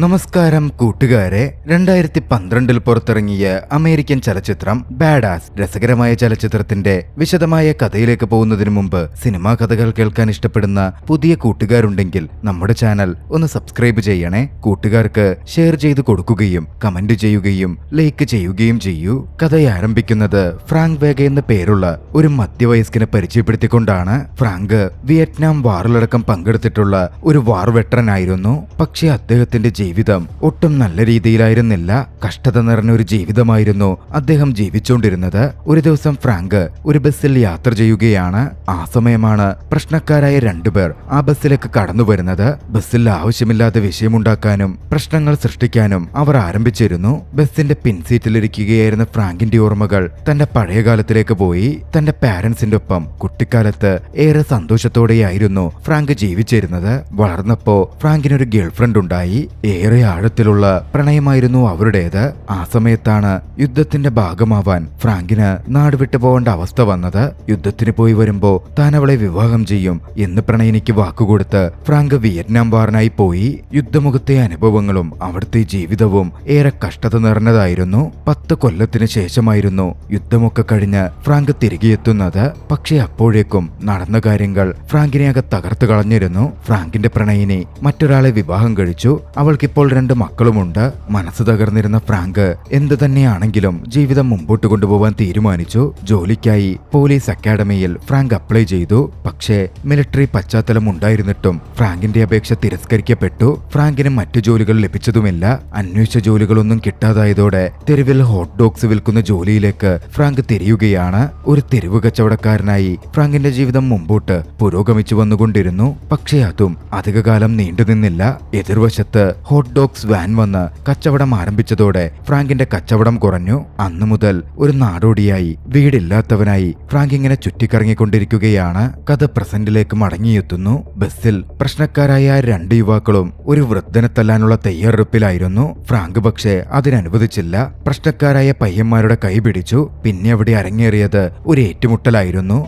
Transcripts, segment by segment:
നമസ്കാരം കൂട്ടുകാരെ. 2012 പുറത്തിറങ്ങിയ അമേരിക്കൻ ചലച്ചിത്രം ബാഡാസ്. രസകരമായ ചലച്ചിത്രത്തിന്റെ വിശദമായ കഥയിലേക്ക് പോകുന്നതിന് മുമ്പ് സിനിമാ കഥകൾ കേൾക്കാൻ ഇഷ്ടപ്പെടുന്ന പുതിയ കൂട്ടുകാരുണ്ടെങ്കിൽ നമ്മുടെ ചാനൽ ഒന്ന് സബ്സ്ക്രൈബ് ചെയ്യണേ. കൂട്ടുകാർക്ക് ഷെയർ ചെയ്ത് കൊടുക്കുകയും കമന്റ് ചെയ്യുകയും ലൈക്ക് ചെയ്യുകയും ചെയ്യൂ. കഥ ആരംഭിക്കുന്നത് ഫ്രാങ്ക് വേഗ എന്ന പേരുള്ള ഒരു മധ്യവയസ്കനെ പരിചയപ്പെടുത്തിക്കൊണ്ടാണ്. ഫ്രാങ്ക് വിയറ്റ്നാം വാറിലടക്കം പങ്കെടുത്തിട്ടുള്ള ഒരു വാർ വെറ്ററൻ ആയിരുന്നു. പക്ഷേ അദ്ദേഹത്തിന്റെ ജീവിതം ഒട്ടും നല്ല രീതിയിലായിരുന്നില്ല. കഷ്ടത നിറഞ്ഞ ഒരു ജീവിതമായിരുന്നു അദ്ദേഹം ജീവിച്ചുകൊണ്ടിരുന്നത്. ഒരു ദിവസം ഫ്രാങ്ക് ഒരു ബസ്സിൽ യാത്ര ചെയ്യുകയാണ്. ആ സമയമാണ് പ്രശ്നക്കാരായ രണ്ടുപേർ ആ ബസ്സിലേക്ക് കടന്നു വരുന്നത്. ബസ്സിൽ ആവശ്യമില്ലാത്ത വിഷയമുണ്ടാക്കാനും പ്രശ്നങ്ങൾ സൃഷ്ടിക്കാനും അവർ ആരംഭിച്ചിരുന്നു. ബസ്സിന്റെ പിൻസീറ്റിലിരിക്കുകയായിരുന്ന ഫ്രാങ്കിന്റെ ഓർമ്മകൾ തന്റെ പഴയ കാലത്തിലേക്ക് പോയി. തന്റെ പാരന്റ്സിന്റെ ഒപ്പം കുട്ടിക്കാലത്ത് ഏറെ സന്തോഷത്തോടെയായിരുന്നു ഫ്രാങ്ക് ജീവിച്ചിരുന്നത്. വളർന്നപ്പോ ഫ്രാങ്കിനൊരു ഗേൾഫ്രണ്ട് ഉണ്ടായി. ഏറെ ആഴത്തിലുള്ള പ്രണയമായിരുന്നു അവരുടേത്. ആ സമയത്താണ് യുദ്ധത്തിന്റെ ഭാഗമാവാൻ ഫ്രാങ്കിന് നാട് വിട്ടു പോകേണ്ട അവസ്ഥ വന്നത്. യുദ്ധത്തിന് പോയി വരുമ്പോ താൻ അവളെ വിവാഹം ചെയ്യും എന്ന് പ്രണയിനിക്ക് വാക്കുകൊടുത്ത് ഫ്രാങ്ക് വിയറ്റ്നാം വാറിനായി പോയി. യുദ്ധമുഖത്തെ അനുഭവങ്ങളും അവിടുത്തെ ജീവിതവും ഏറെ കഷ്ടത നിറഞ്ഞതായിരുന്നു. 10 കൊല്ലത്തിന് ശേഷമായിരുന്നു യുദ്ധമൊക്കെ കഴിഞ്ഞ് ഫ്രാങ്ക് തിരികെ എത്തുന്നത്. പക്ഷെ അപ്പോഴേക്കും നടന്ന കാര്യങ്ങൾ ഫ്രാങ്കിനെ ആകെ തകർത്തു കളഞ്ഞിരുന്നു. ഫ്രാങ്കിന്റെ പ്രണയിനി മറ്റൊരാളെ വിവാഹം കഴിച്ചു. അവൾക്കിപ്പോൾ 2 മക്കളുമുണ്ട്. മനസ്സ് തകർന്നിരുന്ന ഫ്രാങ്ക് എന്ത് തന്നെയാണെങ്കിലും ജീവിതം മുമ്പോട്ട് കൊണ്ടുപോകാൻ തീരുമാനിച്ചു. ജോലിക്കായി പോലീസ് അക്കാഡമിയിൽ ഫ്രാങ്ക് അപ്ലൈ ചെയ്തു. പക്ഷേ മിലിറ്ററി പശ്ചാത്തലം ഉണ്ടായിരുന്നിട്ടും ഫ്രാങ്കിന്റെ അപേക്ഷ തിരസ്കരിക്കപ്പെട്ടു. ഫ്രാങ്കിന് മറ്റു ജോലികൾ ലഭിച്ചതുമില്ല. അന്വേഷിച്ച ജോലികളൊന്നും കിട്ടാതായതോടെ തെരുവിൽ ഹോട്ട് ഡോഗ്സ് വിൽക്കുന്ന ജോലിയിലേക്ക് ഫ്രാങ്ക് തിരിയുകയാണ്. ഒരു തെരുവ് കച്ചവടക്കാരനായി ഫ്രാങ്കിന്റെ ജീവിതം മുമ്പോട്ട് പുരോഗമിച്ചു വന്നുകൊണ്ടിരുന്നു. പക്ഷേ അതും അധികകാലം നീണ്ടുനിന്നില്ല. എതിർവശത്ത് ഹോട്ട് ഡോഗ്സ് വാൻ വന്ന് കച്ചവടം ആരംഭിച്ചതോടെ ഫ്രാങ്കിന്റെ കച്ചവടം കുറഞ്ഞു. അന്നു മുതൽ ഒരു നാടോടിയായി വീടില്ലാത്തവനായി ഫ്രാങ്ക് ഇങ്ങനെ ചുറ്റിക്കറങ്ങിക്കൊണ്ടിരിക്കുകയാണ്. കഥ പ്രസന്റിലേക്ക് മടങ്ങിയെത്തുന്നു. ബസ്സിൽ പ്രശ്നക്കാരായ 2 യുവാക്കളും ഒരു വൃദ്ധനെ തല്ലാനുള്ള തയ്യാറെടുപ്പിലായിരുന്നു. ഫ്രാങ്ക് പക്ഷേ അതിനനുവദിച്ചില്ല. പ്രശ്നക്കാരായ പയ്യന്മാരുടെ കൈ പിടിച്ചു. പിന്നെ അവിടെ അരങ്ങേറിയത് ഒരു ഏറ്റുമുട്ടലായിരുന്നു.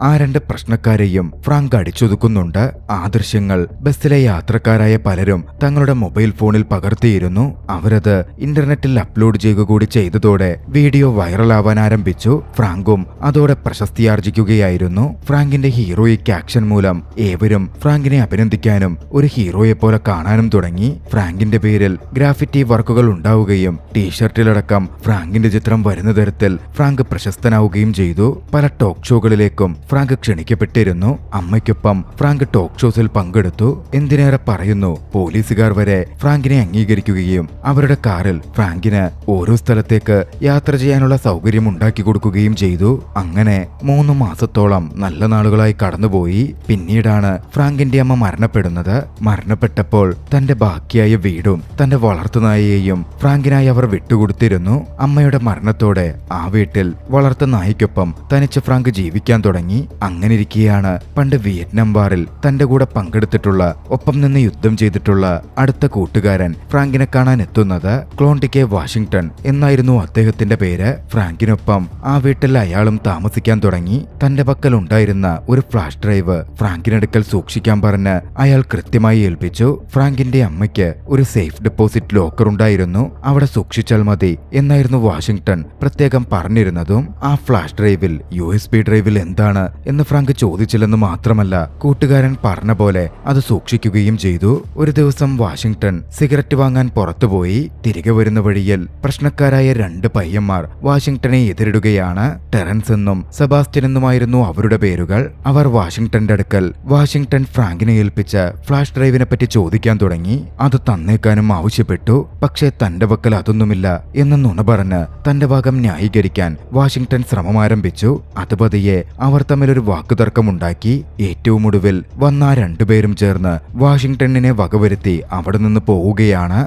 ആ 2 പ്രശ്നക്കാരെയും ഫ്രാങ്ക് അടിച്ചൊതുക്കുന്നുണ്ട്. ആ ദൃശ്യങ്ങൾ ബസ്സിലെ യാത്രക്കാരായ പലരും തങ്ങളുടെ മൊബൈൽ ഫോണിൽ പകർത്തിയിരുന്നു. അവരത് ഇന്റർനെറ്റിൽ അപ്ലോഡ് ചെയ്യുക കൂടി ചെയ്തതോടെ വീഡിയോ വൈറലാവാൻ ആരംഭിച്ചു. ഫ്രാങ്കും അതോടെ പ്രശസ്തിയാർജിക്കുകയായിരുന്നു. ഫ്രാങ്കിന്റെ ഹീറോയിക് ആക്ഷൻ മൂലം ഏവരും ഫ്രാങ്കിനെ അഭിനന്ദിക്കാനും ഒരു ഹീറോയെ പോലെ കാണാനും തുടങ്ങി. ഫ്രാങ്കിന്റെ പേരിൽ ഗ്രാഫിറ്റി വർക്കുകൾ ഉണ്ടാവുകയും ടീഷർട്ടിലടക്കം ഫ്രാങ്കിന്റെ ചിത്രം വരുന്ന തരത്തിൽ ഫ്രാങ്ക് പ്രശസ്തനാവുകയും ചെയ്തു. പല ടോക്ക് ഷോകളിലേക്കും ഫ്രാങ്ക് ക്ഷണിക്കപ്പെട്ടിരുന്നു. അമ്മയ്ക്കൊപ്പം ഫ്രാങ്ക് ടോക്ക് ഷോസിൽ പങ്കെടുത്തു. എന്തിനേറെ പറയുന്നു, പോലീസുകാർ വരെ ഫ്രാങ്കിനെ അംഗീകരിക്കുകയും അവരുടെ കാറിൽ ഫ്രാങ്കിന് ഓരോ സ്ഥലത്തേക്ക് യാത്ര ചെയ്യാനുള്ള സൗകര്യം ഉണ്ടാക്കി കൊടുക്കുകയും ചെയ്തു. അങ്ങനെ 3 മാസത്തോളം നല്ല നാളുകളായി കടന്നുപോയി. പിന്നീടാണ് ഫ്രാങ്കിന്റെ അമ്മ മരണപ്പെടുന്നത്. മരണപ്പെട്ടപ്പോൾ തന്റെ ബാക്കിയായ വീടും തന്റെ വളർത്തുനായയെയും ഫ്രാങ്കിനായി അവർ വിട്ടുകൊടുത്തിരുന്നു. അമ്മയുടെ മരണത്തോടെ ആ വീട്ടിൽ വളർത്തു നായ്ക്കൊപ്പം തനിച്ച് ഫ്രാങ്ക് ജീവിക്കാൻ തുടങ്ങി. അങ്ങനെയിരിക്കെയാണ് പണ്ട് വിയറ്റ്നാം വാറിൽ തന്റെ കൂടെ പങ്കെടുത്തിട്ടുള്ള, ഒപ്പം നിന്ന് യുദ്ധം ചെയ്തിട്ടുള്ള അടുത്ത കൂട്ടുകാരൻ ഫ്രാങ്കിനെ കാണാൻ എത്തുന്നത്. ക്ലോണ്ടിക്കെ വാഷിംഗ്ടൺ എന്നായിരുന്നു അദ്ദേഹത്തിന്റെ പേര്. ഫ്രാങ്കിനൊപ്പം ആ വീട്ടിൽ അയാളും താമസിക്കാൻ തുടങ്ങി. തന്റെ പക്കൽ ഉണ്ടായിരുന്ന ഒരു ഫ്ലാഷ് ഡ്രൈവ് ഫ്രാങ്കിനടുക്കൽ സൂക്ഷിക്കാൻ പറഞ്ഞ് അയാൾ കൃത്യമായി ഏൽപ്പിച്ചു. ഫ്രാങ്കിന്റെ അമ്മയ്ക്ക് ഒരു സേഫ് ഡെപ്പോസിറ്റ് ലോക്കർ ഉണ്ടായിരുന്നു. അവിടെ സൂക്ഷിച്ചാൽ മതി എന്നായിരുന്നു വാഷിംഗ്ടൺ പ്രത്യേകം പറഞ്ഞിരുന്നതും. ആ ഫ്ലാഷ് ഡ്രൈവിൽ USB ഡ്രൈവിൽ എന്താണ് എന്ന് ഫ്രാങ്ക് ചോദിച്ചില്ലെന്ന് മാത്രമല്ല, കൂട്ടുകാരൻ പറഞ്ഞ പോലെ അത് സൂക്ഷിക്കുകയും ചെയ്തു. ഒരു ദിവസം വാഷിംഗ്ടൺ സിഗരറ്റ് വാങ്ങാൻ പുറത്തുപോയി. തിരികെ വരുന്ന വഴിയിൽ പ്രശ്നക്കാരായ 2 പയ്യന്മാർ വാഷിംഗ്ടനെ എതിരിടുകയാണ്. ടെറൻസ് എന്നും സെബാസ്റ്റ്യൻ എന്നുമായിരുന്നു അവരുടെ പേരുകൾ. അവർ വാഷിംഗ്ടന്റെ അടുക്കൽ വാഷിംഗ്ടൺ ഫ്രാങ്കിനെ ഏൽപ്പിച്ച ഫ്ലാഷ് ഡ്രൈവിനെ പറ്റി ചോദിക്കാൻ തുടങ്ങി. അത് തന്നേക്കാനും ആവശ്യപ്പെട്ടു. പക്ഷേ തന്റെ പക്കൽ അതൊന്നുമില്ല എന്ന് നുണ പറഞ്ഞ് തന്റെ ഭാഗം ന്യായീകരിക്കാൻ വാഷിംഗ്ടൺ ശ്രമം ആരംഭിച്ചു. അത് പതിയെ അവർ തമ്മിലൊരു വാക്കുതർക്കമുണ്ടാക്കി. ഏറ്റവും ഒടുവിൽ വന്ന 2 പേരും ചേർന്ന് വാഷിംഗ്ടണിനെ വകവരുത്തി അവിടെ നിന്ന് പോവുകയാണ്.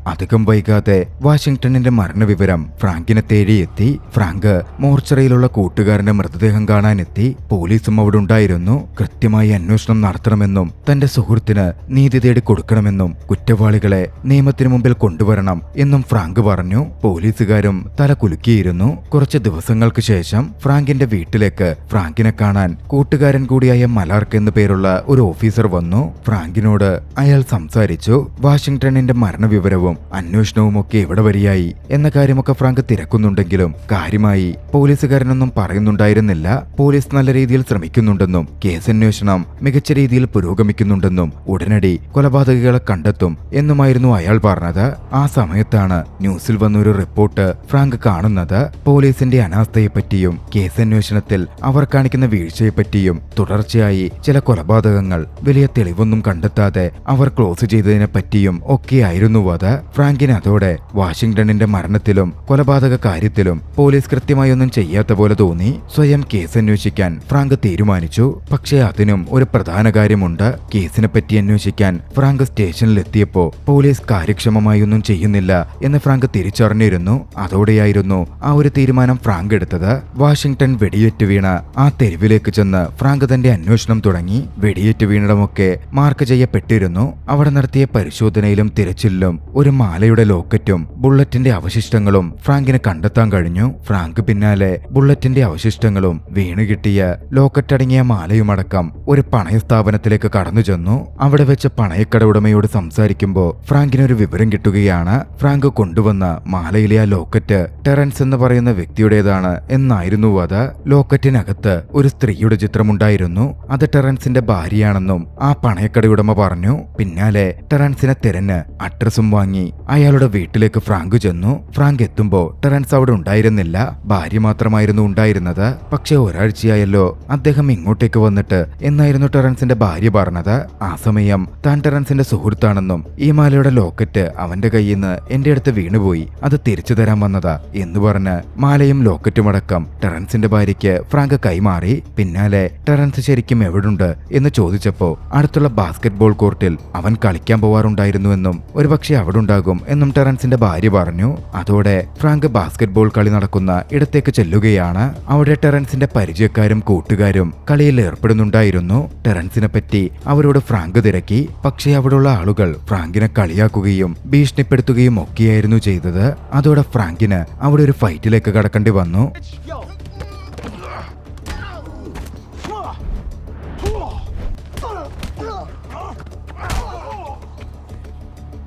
അധികം വൈകാതെ വാഷിംഗ്ടണിന്റെ മരണവിവരം ഫ്രാങ്കിനെ തേടിയെത്തി. ഫ്രാങ്ക് മോർച്ചറിയിലുള്ള കൂട്ടുകാരന്റെ മൃതദേഹം കാണാനെത്തി. പോലീസും അവിടെ ഉണ്ടായിരുന്നു. കൃത്യമായി അന്വേഷണം നടത്തണമെന്നും തന്റെ സുഹൃത്തിന് നീതി തേടി കൊടുക്കണമെന്നും കുറ്റവാളികളെ നിയമത്തിനു മുമ്പിൽ കൊണ്ടുവരണം എന്നും ഫ്രാങ്ക് പറഞ്ഞു. പോലീസുകാരും തല കുലുക്കിയിരുന്നു. കുറച്ച് ദിവസങ്ങൾക്ക് ശേഷം ഫ്രാങ്കിന്റെ വീട്ടിലേക്ക് ഫ്രാങ്കിനെ കാണാൻ കൂട്ടുകാരൻ കൂടിയായ മലാർക്ക് എന്നു പേരുള്ള ഒരു ഓഫീസർ വന്നു. ഫ്രാങ്കിനോട് അയാൾ സംസാരിച്ചു. വാഷിംഗ്ടണിന്റെ മരണവിവരവും അന്വേഷണവും ഒക്കെ എവിടെ വരെയായി എന്ന കാര്യമൊക്കെ ഫ്രാങ്ക് തിരക്കുന്നുണ്ടെങ്കിലും കാര്യമായി പോലീസുകാരനൊന്നും പറയുന്നുണ്ടായിരുന്നില്ല. പോലീസ് നല്ല രീതിയിൽ ശ്രമിക്കുന്നുണ്ടെന്നും കേസന്വേഷണം മികച്ച രീതിയിൽ പുരോഗമിക്കുന്നുണ്ടെന്നും ഉടനടി കൊലപാതകികളെ കണ്ടെത്തും എന്നുമായിരുന്നു അയാൾ പറഞ്ഞത്. ആ സമയത്താണ് ന്യൂസിൽ വന്നൊരു റിപ്പോർട്ട് ഫ്രാങ്ക് കാണുന്നത്. പോലീസിന്റെ അനാസ്ഥയെപ്പറ്റിയും കേസന്വേഷണത്തിൽ അവർ കാണിക്കുന്ന വീഴ്ചയെപ്പറ്റിയും തുടർച്ചയായി ചില കൊലപാതകങ്ങൾ വലിയ തെളിവൊന്നും കണ്ടെത്താതെ അവർ ക്ലോസ് ചെയ്തതിനെ പറ്റിയും ഒക്കെയായിരുന്നു അത്. ഫ്രാങ്കിന് അതോടെ വാഷിംഗ്ടണിന്റെ മരണത്തിലും കൊലപാതക കാര്യത്തിലും പോലീസ് കൃത്യമായി ഒന്നും ചെയ്യാത്ത പോലെ തോന്നി. സ്വയം കേസന്വേഷിക്കാൻ ഫ്രാങ്ക് തീരുമാനിച്ചു. പക്ഷേ അതിനും ഒരു പ്രധാന കാര്യമുണ്ട്. കേസിനെ പറ്റി അന്വേഷിക്കാൻ ഫ്രാങ്ക് സ്റ്റേഷനിലെത്തിയപ്പോ പോലീസ് കാര്യക്ഷമമായി ഒന്നും ചെയ്യുന്നില്ല എന്ന് ഫ്രാങ്ക് തിരിച്ചറിഞ്ഞിരുന്നു. അതോടെയായിരുന്നു ആ ഒരു തീരുമാനം ഫ്രാങ്ക് എടുത്തത്. വാഷിംഗ്ടൺ വെടിയേറ്റ് വീണ ആ തെരുവിലേക്ക് ചെന്ന് ഫ്രാങ്ക് തന്റെ അന്വേഷണം തുടങ്ങി. വെടിയേറ്റ് വീണിടമൊക്കെ മാർക്ക് ചെയ്യപ്പെട്ടിരുന്നു. അവിടെ നടത്തിയ പരിശോധനയിലും തിരച്ചിലിലും ഒരു മാലയുടെ ലോക്കറ്റും ബുള്ളറ്റിന്റെ അവശിഷ്ടങ്ങളും ഫ്രാങ്കിന് കണ്ടെത്താൻ കഴിഞ്ഞു. ഫ്രാങ്ക് പിന്നാലെ ബുള്ളറ്റിന്റെ അവശിഷ്ടങ്ങളും വീണുകിട്ടിയ ലോക്കറ്റ് അടങ്ങിയ മാലയുമടക്കം ഒരു പണയ സ്ഥാപനത്തിലേക്ക് കടന്നു ചെന്നു. അവിടെ വെച്ച് പണയക്കട ഉടമയോട് സംസാരിക്കുമ്പോൾ ഫ്രാങ്കിനൊരു വിവരം കിട്ടുകയാണ്. ഫ്രാങ്ക് കൊണ്ടുവന്ന മാലയിലെ ആ ലോക്കറ്റ് ടെറൻസ് എന്ന് പറയുന്ന വ്യക്തിയുടേതാണ് എന്നായിരുന്നു അത്. ലോക്കറ്റിനകത്ത് ഒരു സ്ത്രീയുടെ ചിത്രമുണ്ടായിരുന്നു. അത് ടെറൻസിന്റെ ഭാര്യയാണെന്നും ആ പണയക്കടയുടമ പറഞ്ഞു. പിന്നാലെ ടെറൻസിനെ തിരഞ്ഞ് അഡ്രസ്സും വാങ്ങി അയാളുടെ വീട്ടിലേക്ക് ഫ്രാങ്ക് ചെന്നു. ഫ്രാങ്ക് എത്തുമ്പോ ടെറൻസ് അവിടെ ഉണ്ടായിരുന്നില്ല. ഭാര്യ മാത്രമായിരുന്നു ഉണ്ടായിരുന്നത്. പക്ഷെ ഒരാഴ്ചയായല്ലോ അദ്ദേഹം ഇങ്ങോട്ടേക്ക് വന്നിട്ട് എന്നായിരുന്നു ടെറൻസിന്റെ ഭാര്യ പറഞ്ഞത്. ആ സമയം താൻ ടെറൻസിന്റെ സുഹൃത്താണെന്നും ഈ മാലയുടെ ലോക്കറ്റ് അവന്റെ കയ്യിൽ നിന്ന് എന്റെ അടുത്ത് വീണുപോയി, അത് തിരിച്ചു തരാൻ വന്നതാ എന്ന് പറഞ്ഞ് മാലയും ലോക്കറ്റുമടക്കം ടെറൻസിന്റെ ഭാര്യയ്ക്ക് ഫ്രാങ്ക് കൈമാറി. പിന്നാലെ ടെറൻസ് ശരിക്കും എവിടുണ്ട് എന്ന് ചോദിച്ചപ്പോ അടുത്തുള്ള ബാസ്കറ്റ്ബോൾ കോർട്ടിൽ അവൻ കളിക്കാൻ പോവാറുണ്ടായിരുന്നുവെന്നും ഒരുപക്ഷെ അവിടെ ഉണ്ടാകും എന്നും ടെറൻസിന്റെ ഭാര്യ പറഞ്ഞു. അതോടെ ഫ്രാങ്ക് ബാസ്കറ്റ്ബോൾ കളി നടക്കുന്ന ഇടത്തേക്ക് ചെല്ലുകയാണ്. അവിടെ ടെറൻസിന്റെ പരിചയക്കാരും കൂട്ടുകാരും കളിയിൽ ഏർപ്പെടുന്നുണ്ടായിരുന്നു. ടെറൻസിനെ പറ്റി അവരോട് ഫ്രാങ്ക് തിരക്കി. പക്ഷേ അവിടെയുള്ള ആളുകൾ ഫ്രാങ്കിനെ കളിയാക്കുകയും ഭീഷണിപ്പെടുത്തുകയും ഒക്കെയായിരുന്നു ചെയ്തത്. അതോടെ ഫ്രാങ്കിന് അവിടെ ഒരു ഫൈറ്റിലേക്ക് കടക്കേണ്ടി വന്നു.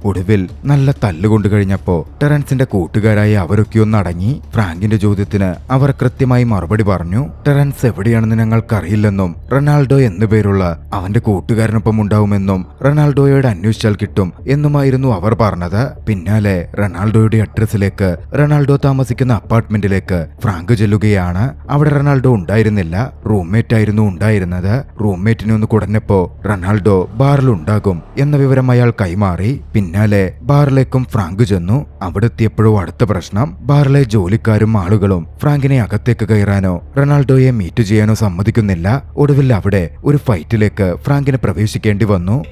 ഒടുവിൽ നല്ല തല്ലുകൊണ്ടു കഴിഞ്ഞപ്പോ ടെറൻസിന്റെ കൂട്ടുകാരായ അവരൊക്കെ ഒന്ന് അടങ്ങി. ഫ്രാങ്കിന്റെ ചോദ്യത്തിന് അവർ കൃത്യമായി മറുപടി പറഞ്ഞു. ടെറൻസ് എവിടെയാണെന്ന് ഞങ്ങൾക്കറിയില്ലെന്നും റൊണാൾഡോ എന്നു പേരുള്ള അവന്റെ കൂട്ടുകാരനൊപ്പം ഉണ്ടാവുമെന്നും റൊണാൾഡോയോട് അന്വേഷിച്ചാൽ കിട്ടും എന്നുമായിരുന്നു അവർ പറഞ്ഞത്. പിന്നാലെ റൊണാൾഡോയുടെ അഡ്രസ്സിലേക്ക് റൊണാൾഡോ താമസിക്കുന്ന അപ്പാർട്ട്മെന്റിലേക്ക് ഫ്രാങ്ക് ചെല്ലുകയാണ്. അവിടെ റൊണാൾഡോ ഉണ്ടായിരുന്നില്ല. റൂംമേറ്റ് ആയിരുന്നു ഉണ്ടായിരുന്നത്. റൂംമേറ്റിനെ ഒന്ന് കുടഞ്ഞപ്പോ റൊണാൾഡോ ബാറിലുണ്ടാകും എന്ന വിവരം അയാൾ കൈമാറി. പിന്നാലെ ബാറിലേക്കും ഫ്രാങ്ക് ചെന്നു. അവിടെ എത്തിയപ്പോഴോ അടുത്ത പ്രശ്നം. ബാറിലെ ജോലിക്കാരും ആളുകളും ഫ്രാങ്കിനെ അകത്തേക്ക് കയറാനോ റൊണാൾഡോയെ മീറ്റ് ചെയ്യാനോ സമ്മതിക്കുന്നില്ല. ഒടുവിൽ അവിടെ ഒരു ഫൈറ്റിലേക്ക് ഫ്രാങ്കിന് പ്രവേശിക്കേണ്ടി വന്നു.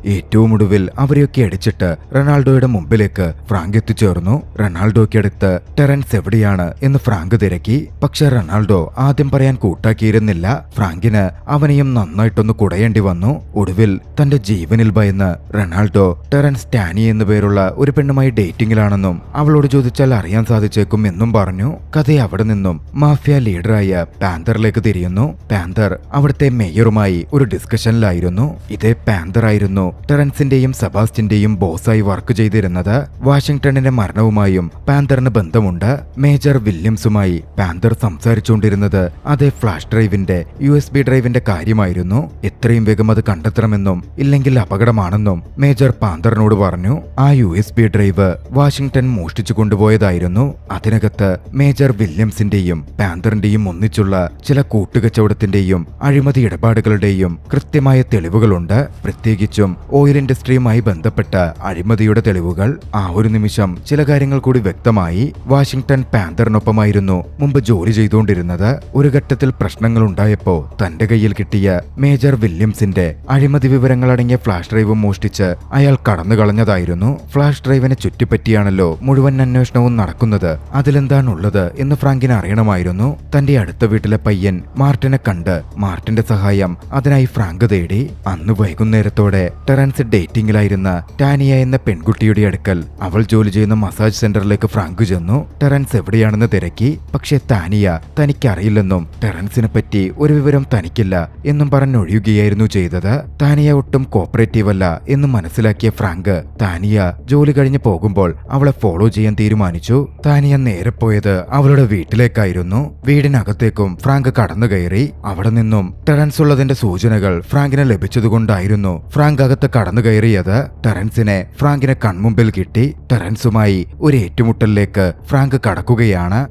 ഏറ്റവും ഒടുവിൽ അവരെയൊക്കെ അടിച്ചിട്ട് റൊണാൾഡോയുടെ മുമ്പിലേക്ക് ഫ്രാങ്ക് എത്തിച്ചേർന്നു. റൊണാൾഡോയ്ക്കടുത്ത് ടെറൻസ് എവിടെയാണ് എന്ന് ഫ്രാങ്ക് തിരക്കി. പക്ഷെ റൊണാൾഡോ ആദ്യം പറയാൻ കൂട്ടാക്കിയിരുന്നില്ല. ഫ്രാങ്കിന് അവനെയും നന്നായിട്ടൊന്ന് കുടയേണ്ടി വന്നു. ഒടുവിൽ തന്റെ ജീവനിൽ ഭയന്ന് റൊണാൾഡോ ടെറൻസ് ടാനി എന്നു പേരുള്ള ഒരു പെണ്ണുമായി ഡേറ്റിംഗിലാണെന്നും അവളോട് ചോദിച്ചാൽ അറിയാൻ സാധിച്ചേക്കും എന്നും പറഞ്ഞു. കഥ അവിടെ നിന്നും മാഫിയ ലീഡറായ പാന്തറിലേക്ക് തിരിയുന്നു. പാന്തർ അവിടുത്തെ മേയറുമായി ഒരു ഡിസ്കഷനിലായിരുന്നു. ഇതേ പാന്തർ ആയിരുന്നു ടെറൻസിന്റെയും സെബാസ്റ്റ്യന്റെയും ബോസായി വർക്ക് ചെയ്തിരുന്നത്. വാഷിംഗ്ടണിന്റെ മരണവുമായും പാന്തറിന് ബന്ധമുണ്ട്. മേജർ വില്യംസുമായി പാന്തർ സംസാരിച്ചുകൊണ്ടിരുന്നത് അതേ ഫ്ലാഷ് ഡ്രൈവിന്റെ USB ഡ്രൈവിന്റെ കാര്യമായിരുന്നു. എത്രയും വേഗം അത് കണ്ടെത്തണമെന്നും ഇല്ലെങ്കിൽ അപകടമാണെന്നും മേജർ പാന്തറിനോട് പറഞ്ഞു. ആ USB ഡ്രൈവ് വാഷിംഗ്ടൺ മോഷ്ടിച്ചു കൊണ്ടുപോയതായിരുന്നു. അതിനകത്ത് മേജർ വില്യംസിന്റെയും പാന്തറിന്റെയും ഒന്നിച്ചുള്ള ചില കൂട്ടുകച്ചവടത്തിന്റെയും അഴിമതി ഇടപാടുകളുടെയും കൃത്യമായ തെളിവുകളുണ്ട്. പ്രത്യേകിച്ചും ഓയിൽ ഇൻഡസ്ട്രിയുമായി ബന്ധപ്പെട്ട അഴിമതിയുടെ തെളിവുകൾ. ആ ഒരു നിമിഷം ചില കാര്യങ്ങൾ കൂടി വ്യക്തമായി. വാഷിംഗ്ടൺ പാന്തറിനൊപ്പമായിരുന്നു മുമ്പ് ജോലി ചെയ്തുകൊണ്ടിരുന്നത്. ഒരു ഘട്ടത്തിൽ പ്രശ്നങ്ങൾ ഉണ്ടായപ്പോ തന്റെ കയ്യിൽ കിട്ടിയ മേജർ വില്യംസിന്റെ അഴിമതി വിവരങ്ങൾ അടങ്ങിയ ഫ്ലാഷ് ഡ്രൈവ് മോഷ്ടിച്ച് അയാൾ കടന്നു കളഞ്ഞതായിരുന്നു. ഫ്ലാഷ് ഡ്രൈവിനെ ചുറ്റിപ്പറ്റിയാണല്ലോ മുഴുവൻ അന്വേഷണവും നടക്കുന്നത്. അതിലെന്താണുള്ളത് എന്ന് ഫ്രാങ്കിന് അറിയണമായിരുന്നു. തന്റെ അടുത്ത വീട്ടിലെ പയ്യൻ മാർട്ടിനെ കണ്ട് മാർട്ടിന്റെ സഹായം അതിനായി ഫ്രാങ്ക് തേടി. അന്ന് വൈകുന്നേരത്തോടെ ടെറൻസ് ഡേറ്റിംഗിലായിരുന്ന ടാനിയ എന്ന പെൺകുട്ടിയുടെ അടുക്കൽ അവൾ ജോലി ചെയ്യുന്ന മസാജ് സെന്ററിലേക്ക് ഫ്രാങ്ക് ചെന്നു. ടെറൻസ് എവിടെയാണെന്ന് തിരക്കി. പക്ഷേ താനിയ തനിക്കറിയില്ലെന്നും ടെറൻസിനെ പറ്റി ഒരു വിവരം തനിക്കില്ല എന്നും പറഞ്ഞൊഴിയുകയായിരുന്നു ചെയ്തത്. താനിയ ഒട്ടും കോപ്പറേറ്റീവ് അല്ല എന്ന് മനസ്സിലാക്കിയ ഫ്രാങ്ക് താനിയ ജോലി കഴിഞ്ഞ് പോകുമ്പോൾ അവളെ ഫോളോ ചെയ്യാൻ തീരുമാനിച്ചു. താനിയ നേരെ പോയത് അവളുടെ വീട്ടിലേക്കായിരുന്നു. വീടിനകത്തേക്കും ഫ്രാങ്ക് കടന്നു കയറി. അവിടെ നിന്നും ടെറൻസ് ഉള്ളതിന്റെ സൂചനകൾ ഫ്രാങ്കിന് ലഭിച്ചതുകൊണ്ടായിരുന്നു ഫ്രാങ്ക് അകത്ത് കടന്നു കയറിയത്. ടെറൻസിനെ ഫ്രാങ്കിനെ കൺമുമ്പിൽ കിട്ടി. ടെറൻസുമായി ഒരു ഏറ്റുമുട്ടലിലേക്ക് ഫ്രാങ്ക് കടക്കുകയാണ്.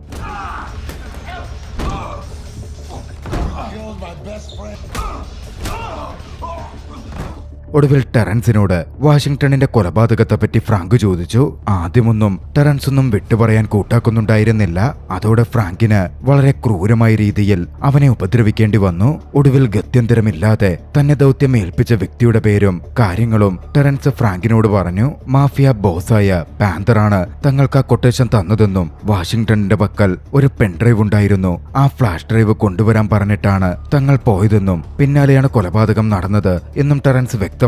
ഒടുവിൽ ടെറൻസിനോട് വാഷിംഗ്ടണിന്റെ കൊലപാതകത്തെപ്പറ്റി ഫ്രാങ്ക് ചോദിച്ചു. ആദ്യമൊന്നും ടെറൻസ് ഒന്നും വിട്ടുപറയാൻ കൂട്ടാക്കുന്നുണ്ടായിരുന്നില്ല. അതോടെ ഫ്രാങ്കിന് വളരെ ക്രൂരമായ രീതിയിൽ അവനെ ഉപദ്രവിക്കേണ്ടി വന്നു. ഒടുവിൽ ഗത്യന്തരമില്ലാതെ തന്നെ ദൗത്യം ഏൽപ്പിച്ച വ്യക്തിയുടെ പേരും കാര്യങ്ങളും ടെറൻസ് ഫ്രാങ്കിനോട് പറഞ്ഞു. മാഫിയ ബോസായ പാന്തറാണ് തങ്ങൾക്ക് ആ കൊട്ടേഷൻ തന്നതെന്നും വാഷിംഗ്ടണിന്റെ പക്കൽ ഒരു പെൻഡ്രൈവ് ഉണ്ടായിരുന്നു. ആ ഫ്ലാഷ് ഡ്രൈവ് കൊണ്ടുവരാൻ പറഞ്ഞിട്ടാണ് തങ്ങൾ പോയതെന്നും പിന്നാലെയാണ് കൊലപാതകം നടന്നത് എന്നും ടെറൻസ് വ്യക്തമാക്കി.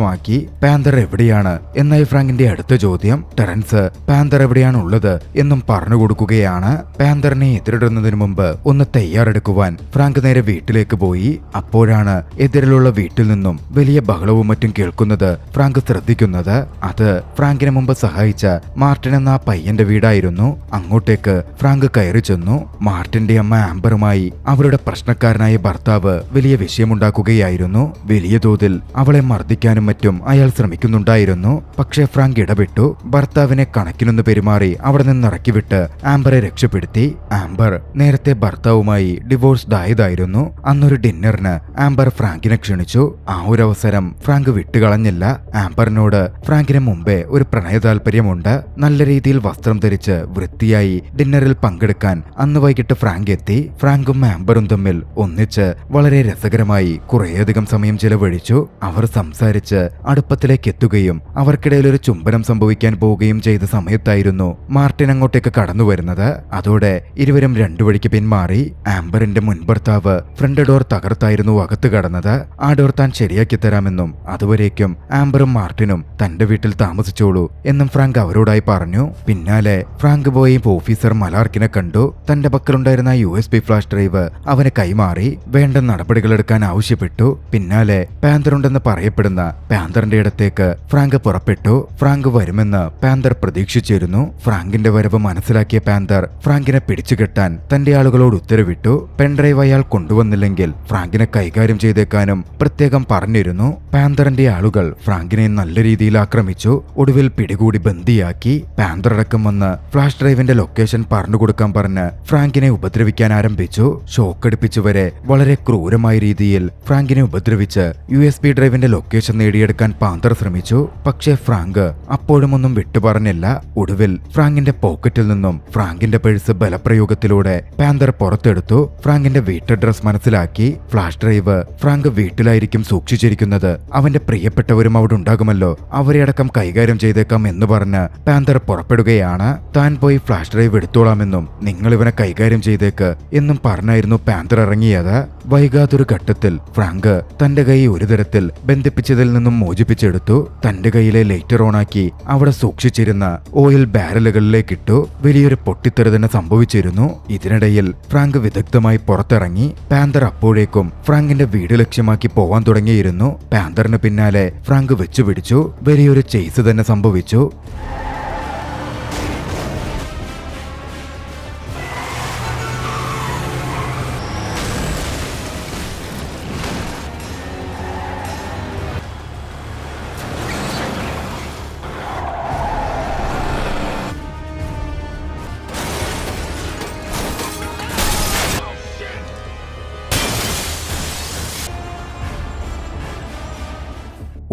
പാന്തർ എവിടെയാണ് എന്നായി ഫ്രാങ്കിന്റെ അടുത്ത ചോദ്യം. ടെറൻസ് പാന്തർ എവിടെയാണ് ഉള്ളത് എന്നും പറഞ്ഞു കൊടുക്കുകയാണ്. പാന്തറിനെ എതിരിടുന്നതിന് മുമ്പ് ഒന്ന് തയ്യാറെടുക്കുവാൻ ഫ്രാങ്ക് നേരെ വീട്ടിലേക്ക് പോയി. അപ്പോഴാണ് എതിരിലുള്ള വീട്ടിൽ നിന്നും വലിയ ബഹളവും മറ്റും കേൾക്കുന്നത് ഫ്രാങ്ക് ശ്രദ്ധിക്കുന്നത്. അത് ഫ്രാങ്കിനെ മുമ്പ് സഹായിച്ച മാർട്ടിൻ എന്ന ആ പയ്യന്റെ വീടായിരുന്നു. അങ്ങോട്ടേക്ക് ഫ്രാങ്ക് കയറി ചെന്നു. മാർട്ടിന്റെ അമ്മ ആംബറുമായി അവരുടെ പ്രശ്നക്കാരനായ ഭർത്താവ് വലിയ വിഷയമുണ്ടാക്കുകയായിരുന്നു. വലിയ തോതിൽ അവളെ മർദ്ദിക്കാനും മറ്റും അയാൾ ശ്രമിക്കുന്നുണ്ടായിരുന്നു. പക്ഷേ ഫ്രാങ്ക് ഇടപെട്ടു. ഭർത്താവിനെ കണക്കിനൊന്ന് പെരുമാറി അവിടെ നിന്ന് ഇറക്കിവിട്ട് ആംബറെ രക്ഷപ്പെടുത്തി. ആംബർ നേരത്തെ ഭർത്താവുമായി ഡിവോഴ്സ്ഡ് ആയതായിരുന്നു. അന്നൊരു ഡിന്നറിന് ആംബർ ഫ്രാങ്കിനെ ക്ഷണിച്ചു. ആ ഒരു അവസരം ഫ്രാങ്ക് വിട്ടുകളഞ്ഞില്ല. ആംബറിനോട് ഫ്രാങ്കിന് മുമ്പേ ഒരു പ്രണയ താല്പര്യമുണ്ട്. നല്ല രീതിയിൽ വസ്ത്രം ധരിച്ച് വൃത്തിയായി ഡിന്നറിൽ പങ്കെടുക്കാൻ അന്ന് വൈകിട്ട് ഫ്രാങ്ക് എത്തി. ഫ്രാങ്കും ആംബറും തമ്മിൽ ഒന്നിച്ച് വളരെ രസകരമായി കുറേയധികം സമയം ചെലവഴിച്ചു. അവർ സംസാരിച്ച് അടുപ്പത്തിലേക്ക് എത്തുകയും അവർക്കിടയിൽ ഒരു ചുംബനം സംഭവിക്കാൻ പോവുകയും ചെയ്ത സമയത്തായിരുന്നു മാർട്ടിൻ അങ്ങോട്ടേക്ക് കടന്നു വരുന്നത്. അതോടെ ഇരുവരും രണ്ടു വഴിക്ക് പിന്മാറി. ആംബറിന്റെ മുൻ ഭർത്താവ് ഫ്രണ്ട് ഡോർ തകർത്തായിരുന്നു അകത്ത് കടന്നത്. ആ ഡോർ താൻ ശരിയാക്കി തരാമെന്നും അതുവരേക്കും ആംബറും മാർട്ടിനും തന്റെ വീട്ടിൽ താമസിച്ചോളൂ എന്നും ഫ്രാങ്ക് അവരോടായി പറഞ്ഞു. പിന്നാലെ ഫ്രാങ്ക് പോയി ഓഫീസർ മലാർക്കിനെ കണ്ടു. തന്റെ പക്കലുണ്ടായിരുന്ന USB ഫ്ലാഷ് ഡ്രൈവ് അവന് കൈമാറി വേണ്ട നടപടികൾ എടുക്കാൻ ആവശ്യപ്പെട്ടു. പിന്നാലെ പാന്തറുണ്ടെന്ന് പറയപ്പെടുന്ന പാന്തറിന്റെ ഇടത്തേക്ക് ഫ്രാങ്ക് പുറപ്പെട്ടു. ഫ്രാങ്ക് വരുമെന്ന് പാന്തർ പ്രതീക്ഷിച്ചിരുന്നു. ഫ്രാങ്കിന്റെ വരവ് മനസ്സിലാക്കിയ പാന്തർ ഫ്രാങ്കിനെ പിടിച്ചുകെട്ടാൻ തന്റെ ആളുകളോട് ഉത്തരവിട്ടു. പെൻഡ്രൈവ് അയാൾ കൊണ്ടുവന്നില്ലെങ്കിൽ ഫ്രാങ്കിനെ കൈകാര്യം ചെയ്തേക്കാനും പ്രത്യേകം പറഞ്ഞിരുന്നു. പാന്തറിന്റെ ആളുകൾ ഫ്രാങ്കിനെ നല്ല രീതിയിൽ ആക്രമിച്ചു. ഒടുവിൽ പിടികൂടി ബന്ദിയാക്കി. പാന്തർ അടക്കം വന്ന് ഫ്ലാഷ് ഡ്രൈവിന്റെ ലൊക്കേഷൻ പറഞ്ഞുകൊടുക്കാൻ പറഞ്ഞ് ഫ്രാങ്കിനെ ഉപദ്രവിക്കാൻ ആരംഭിച്ചു. ഷോക്കടിപ്പിച്ചു വരെ വളരെ ക്രൂരമായ രീതിയിൽ ഫ്രാങ്കിനെ ഉപദ്രവിച്ച് USB ഡ്രൈവിന്റെ ലൊക്കേഷൻ നേടിയെടുക്കാൻ പാന്തർ ശ്രമിച്ചു. പക്ഷേ ഫ്രാങ്ക് അപ്പോഴും ഒന്നും വിട്ടുപറഞ്ഞില്ല. ഒടുവിൽ ഫ്രാങ്കിന്റെ പോക്കറ്റിൽ നിന്നും ഫ്രാങ്കിന്റെ പേഴ്സ് ബലപ്രയോഗത്തിലൂടെ പാന്തർ പുറത്തെടുത്തു. ഫ്രാങ്കിന്റെ വീട്ടഡ്രസ് മനസ്സിലാക്കി. ഫ്ലാഷ് ഡ്രൈവ് ഫ്രാങ്ക് വീട്ടിലായിരിക്കും സൂക്ഷിച്ചിരിക്കുന്നത്. അവന്റെ പ്രിയപ്പെട്ടവരും അവിടെ ഉണ്ടാകുമല്ലോ, അവരെ അടക്കം കൈകാര്യം ചെയ്തേക്കാം എന്ന് പറഞ്ഞ് പാന്തർ പുറപ്പെടുകയാണ്. താൻ പോയി ഫ്ലാഷ് ഡ്രൈവ് എടുത്തോളാമെന്നും നിങ്ങൾ ഇവനെ കൈകാര്യം ചെയ്തേക്ക് എന്നും പറഞ്ഞായിരുന്നു പാന്തർ ഇറങ്ങിയത്. വൈകാതൊരു ഘട്ടത്തിൽ ഫ്രാങ്ക് തന്റെ കൈ ഒരു തരത്തിൽ ബന്ധിപ്പിച്ചതിൽ നിന്നും മോചിപ്പിച്ചെടുത്തു. തന്റെ കയ്യിലെ ലൈറ്റർ ഓണാക്കി അവിടെ സൂക്ഷിച്ചിരുന്ന ഓയിൽ ബാരലുകളിലേക്കിട്ടു. വലിയൊരു പൊട്ടിത്തെറി തന്നെ സംഭവിച്ചിരുന്നു. ഇതിനിടയിൽ ഫ്രാങ്ക് വിദഗ്ധമായി പുറത്തിറങ്ങി. പാന്തർ അപ്പോഴേക്കും ഫ്രാങ്കിന്റെ വീട് ലക്ഷ്യമാക്കി പോവാൻ തുടങ്ങിയിരുന്നു. പാന്തറിന് പിന്നാലെ ഫ്രാങ്ക് വെച്ചുപിടിച്ചു. വലിയൊരു ചേസ് തന്നെ സംഭവിച്ചു.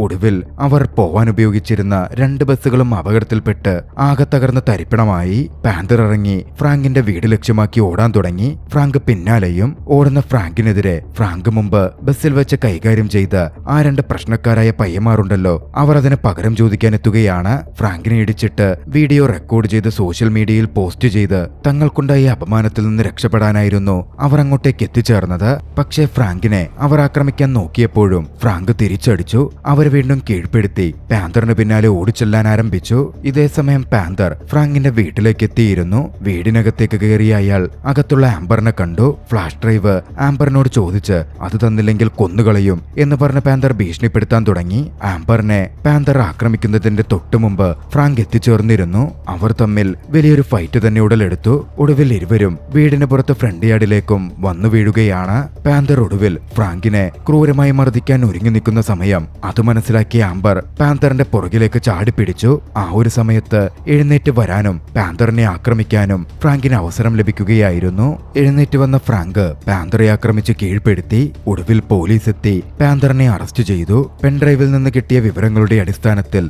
ഒടുവിൽ അവർ പോവാൻ ഉപയോഗിച്ചിരുന്ന 2 ബസ്സുകളും അപകടത്തിൽപ്പെട്ട് ആകെ തകർന്ന് തരിപ്പണമായി. പാന്തർ ഇറങ്ങി ഫ്രാങ്കിന്റെ വീട് ലക്ഷ്യമാക്കി ഓടാൻ തുടങ്ങി. ഫ്രാങ്ക് പിന്നാലെയും. ഓടുന്ന ഫ്രാങ്കിനെതിരെ ഫ്രാങ്ക് മുമ്പ് ബസ്സിൽ വെച്ച് കൈകാര്യം ചെയ്ത ആ 2 പ്രശ്നക്കാരായ പയ്യന്മാരുണ്ടല്ലോ, അവർ അതിന് പകരം ചോദിക്കാൻ എത്തുകയാണ്. ഫ്രാങ്കിനെ ഇടിച്ചിട്ട് വീഡിയോ റെക്കോർഡ് ചെയ്ത് സോഷ്യൽ മീഡിയയിൽ പോസ്റ്റ് ചെയ്ത് തങ്ങൾക്കുണ്ടായ അപമാനത്തിൽ നിന്ന് രക്ഷപ്പെടാനായിരുന്നു അവർ അങ്ങോട്ടേക്ക് എത്തിച്ചേർന്നത്. പക്ഷേ ഫ്രാങ്കിനെ അവർ ആക്രമിക്കാൻ നോക്കിയപ്പോഴും ഫ്രാങ്ക് തിരിച്ചടിച്ചു. അവരെ വീണ്ടും കീഴ്പ്പെടുത്തി പാന്തറിന് പിന്നാലെ ഓടിച്ചെല്ലാൻ ആരംഭിച്ചു. ഇതേസമയം പാന്തർ ഫ്രാങ്കിന്റെ വീട്ടിലേക്ക് എത്തിയിരുന്നു. വീടിനകത്തേക്ക് കയറിയ അയാൾ അകത്തുള്ള ആംബറിനെ കണ്ടു. ഫ്ലാഷ് ഡ്രൈവ് ആംബറിനോട് ചോദിച്ച് അത് തന്നില്ലെങ്കിൽ കൊന്നുകളയും എന്ന് പറഞ്ഞ് പാന്തർ ഭീഷണിപ്പെടുത്താൻ തുടങ്ങി. ആംബറിനെ പാന്തർ ആക്രമിക്കുന്നതിന്റെ തൊട്ടു മുമ്പ് ഫ്രാങ്ക് എത്തിച്ചേർന്നിരുന്നു. അവർ തമ്മിൽ വലിയൊരു ഫൈറ്റ് തന്നെ ഉടലെടുത്തു. ഒടുവിൽ ഇരുവരും വീടിന് പുറത്ത് ഫ്രണ്ട് യാർഡിലേക്കും വന്നു വീഴുകയാണ്. പാന്തർ ഒടുവിൽ ഫ്രാങ്കിനെ ക്രൂരമായി മർദ്ദിക്കാൻ ഒരുങ്ങി നിൽക്കുന്ന സമയം അത് മനസ്സിലാക്കിയ ആംബർ പാന്തറിന്റെ പുറകിലേക്ക് ചാടിപ്പിടിച്ചു. ആ ഒരു സമയത്ത് എഴുന്നേറ്റ് വരാനും പാന്തറിനെ ആക്രമിക്കാനും ഫ്രാങ്കിന് അവസരം ലഭിക്കുകയായിരുന്നു. എഴുന്നേറ്റ് വന്ന ഫ്രാങ്ക് പാന്തറെ ആക്രമിച്ച് കീഴ്പ്പെടുത്തി. ഒടുവിൽ പോലീസ് എത്തി പാന്തറിനെ അറസ്റ്റ് ചെയ്തു. പെൻഡ്രൈവിൽ നിന്ന് കിട്ടിയ വിവരങ്ങളുടെ അടിസ്ഥാനത്തിൽ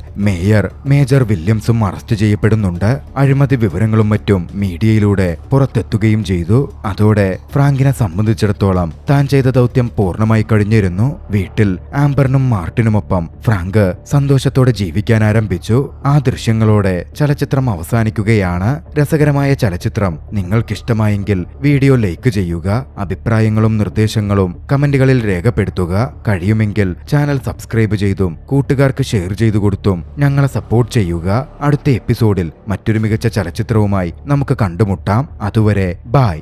മേജർ വില്യംസും അറസ്റ്റ് ചെയ്യപ്പെടുന്നുണ്ട്. അഴിമതി വിവരങ്ങളും മറ്റും മീഡിയയിലൂടെ പുറത്തെത്തുകയും ചെയ്തു. അതോടെ ഫ്രാങ്കിനെ സംബന്ധിച്ചിടത്തോളം താൻ ചെയ്ത ദൗത്യം പൂർണ്ണമായി കഴിഞ്ഞിരുന്നു. വീട്ടിൽ ആംബറിനും മാർട്ടിനുമൊപ്പം ഫ്രാങ്ക് സന്തോഷത്തോടെ ജീവിക്കാൻ ആരംഭിച്ചു. ആ ദൃശ്യങ്ങളോടെ ചലച്ചിത്രം അവസാനിക്കുകയാണ്. രസകരമായ ചലച്ചിത്രം നിങ്ങൾക്കിഷ്ടമായെങ്കിൽ വീഡിയോ ലൈക്ക് ചെയ്യുക. അഭിപ്രായങ്ങളും നിർദ്ദേശങ്ങളും കമന്റുകളിൽ രേഖപ്പെടുത്തുക. കഴിയുമെങ്കിൽ ചാനൽ സബ്സ്ക്രൈബ് ചെയ്തും കൂട്ടുകാർക്ക് ഷെയർ ചെയ്തു കൊടുത്തും ഞങ്ങളെ സപ്പോർട്ട് ചെയ്യുക. അടുത്ത എപ്പിസോഡിൽ മറ്റൊരു മികച്ച ചലച്ചിത്രവുമായി നമുക്ക് കണ്ടുമുട്ടാം. അതുവരെ ബൈ.